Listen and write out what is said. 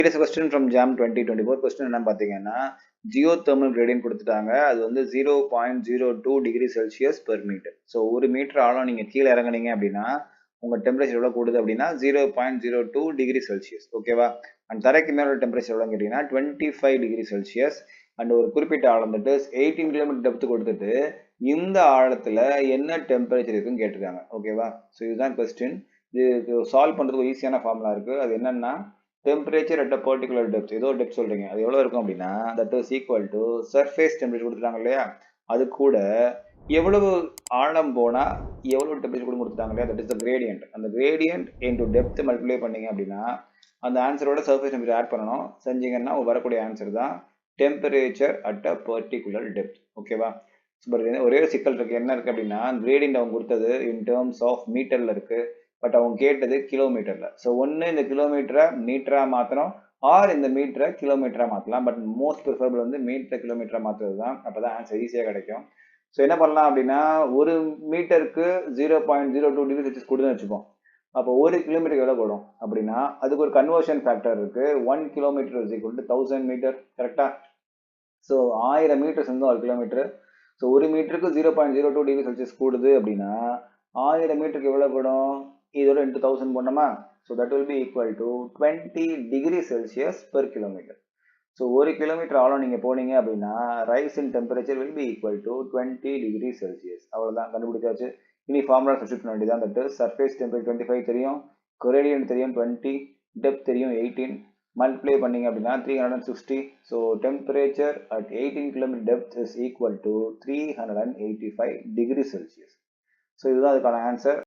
It is a question from JAM 2024. Question என்ன பார்த்தீங்கன்னா geothermal gradient கொடுத்துட்டாங்க. அது வந்து 0.02 degree Celsius per metre. So ஒரு மீட்டர் ஆழம் நீங்கள் கீழே இறங்குனீங்க அப்படின்னா உங்கள் டெம்பரேச்சர் எவ்வளோ கூடுது அப்படின்னா 0.02 டிகிரி செல்சியஸ். ஓகேவா? அண்ட் தரைக்கு மேலே டெம்பரேச்சர் எவ்வளோன்னு கேட்டிங்கன்னா 25 டிகிரி செல்சியஸ். அண்ட் ஒரு குறிப்பிட்ட ஆழம் வந்துட்டு 18 கிலோமீட்டர் டெப்த் கொடுத்துட்டு இந்த ஆழத்தில் என்ன டெம்பரேச்சர் இருக்குன்னு கேட்டிருக்காங்க. ஓகேவா? ஸோ இதுதான் கொஸ்டின். இது சால்வ் பண்ணுறதுக்கு ஒரு ஈஸியான ஃபார்முலா இருக்குது. அது என்னன்னா temperature at a particular depth ஏதோ டெப்த் சொல்றீங்க அது எவ்வளவு இருக்கும் அப்படின்னா that is equal to surface temperature கொடுத்துட்டாங்க இல்லையா அது கூட எவ்வளவு ஆழம் போனா எவ்வளவு டெம்பரேச்சர் கொடுத்துட்டாங்க இல்லையா that is the gradient அந்த gradient into depth மல்டிப்ளை பண்ணீங்க அப்படின்னா அந்த ஆன்சரோட சர்ஃபேஸ் டெம்பரேச்சர் ஆட் பண்ணணும் செஞ்சீங்கன்னா வரக்கூடிய ஆன்சர் தான் temperature at a particular depth. ஓகேவா? ஒரே சிக்கல் இருக்கு என்ன இருக்கு அப்படின்னா gradient அவங்க கொடுத்தது இன் டேர்ம்ஸ் ஆஃப் மீட்டர்ல இருக்கு பட் அவங்க கேட்டது கிலோமீட்டர்ல. ஸோ ஒன்று இந்த கிலோமீட்டரை மீட்டரா மாற்றணும் ஆர் இந்த மீட்டரை கிலோமீட்டரா மாற்றலாம். பட் மோஸ்ட் ப்ரிஃபரபிள் வந்து மீட்டரை கிலோமீட்டரா மாற்றுறது தான். அப்போதான் ஆன்சர் ஈஸியாக கிடைக்கும். ஸோ என்ன பண்ணலாம் அப்படின்னா ஒரு மீட்டருக்கு 0.02 டிகிரி செல்சியஸ் கொடுத்துன்னு வச்சுப்போம். அப்போ ஒரு கிலோமீட்டருக்கு எவ்வளோ போடும் அப்படின்னா அதுக்கு ஒரு கன்வர்ஷன் ஃபேக்டர் இருக்கு. 1 kilometre is equal to 1000 metre. கரெக்டா? ஸோ 1000 மீட்டர்ஸ் வந்து 1 கிலோமீட்டர். ஸோ ஒரு மீட்டருக்கு 0.02 டிகிரி செல்சியஸ் கூடுது அப்படின்னா 1000 மீட்டருக்கு எவ்வளோ போடும் இதோட இன்ட்டு 1000 போனோமா so that will be equal to 20 degree Celsius per kilometre. So ஒரு கிலோமீட்டர் ஆழம் நீங்கள் போனீங்க அப்படின்னா rice in temperature will be equal to 20 degree Celsius. அவ்வளோதான் கண்டுபிடிச்சாச்சு. இனி ஃபார்முலா சப்ஸ்டிட் பண்ண வேண்டியதான். தட்டு சர்ஃபேஸ் டெம்பரேச்சர் 25 தெரியும், கிரேடியன்ட் தெரியும் 20, டெப்த் தெரியும் 18, மல்டிப்ளை பண்ணீங்க அப்படின்னா 360. So temperature at 18 kilometre depth is equal to 385 degree Celsius. So இதுதான் அதுக்கான ஆன்சர்.